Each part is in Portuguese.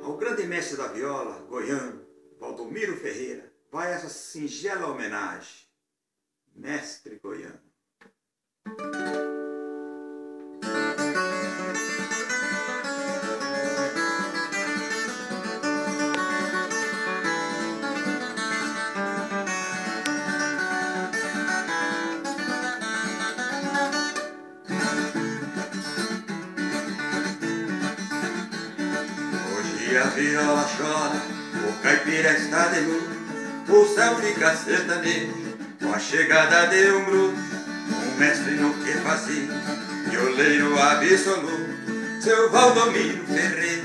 Ao grande mestre da viola, goiano, Valdomiro Ferreira, vai essa singela homenagem. Mestre goiano. Hoje a viola chora, o caipira está de luto, o céu fica sertanejo com a chegada de um bruto. Um mestre no que fazia, violeiro absoluto, seu Valdomiro Ferreira.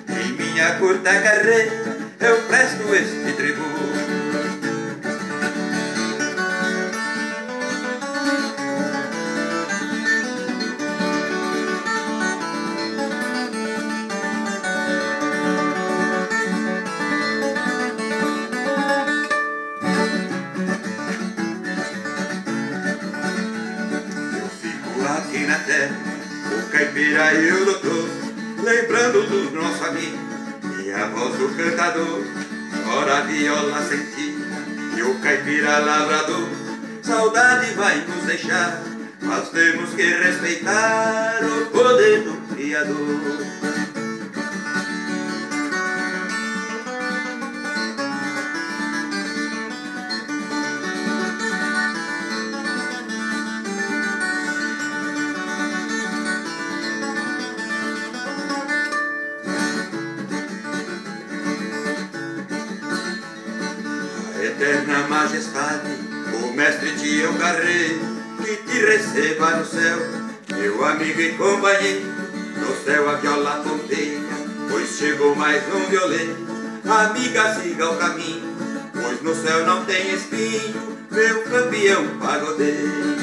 Em minha curta carreira eu presto este tributo. Aqui na terra, o caipira e o doutor, lembrando do nosso amigo e a voz do cantador. Chora a viola sentida e o caipira lavrador, saudade vai nos deixar, mas temos que respeitar o poder do Criador. Eterna majestade, o mestre Tião Carreiro, que te receba no céu, meu amigo e companheiro. No céu a viola tonteia, pois chegou mais um violeiro. Amiga, siga o caminho, pois no céu não tem espinho, meu campeão pagodeiro.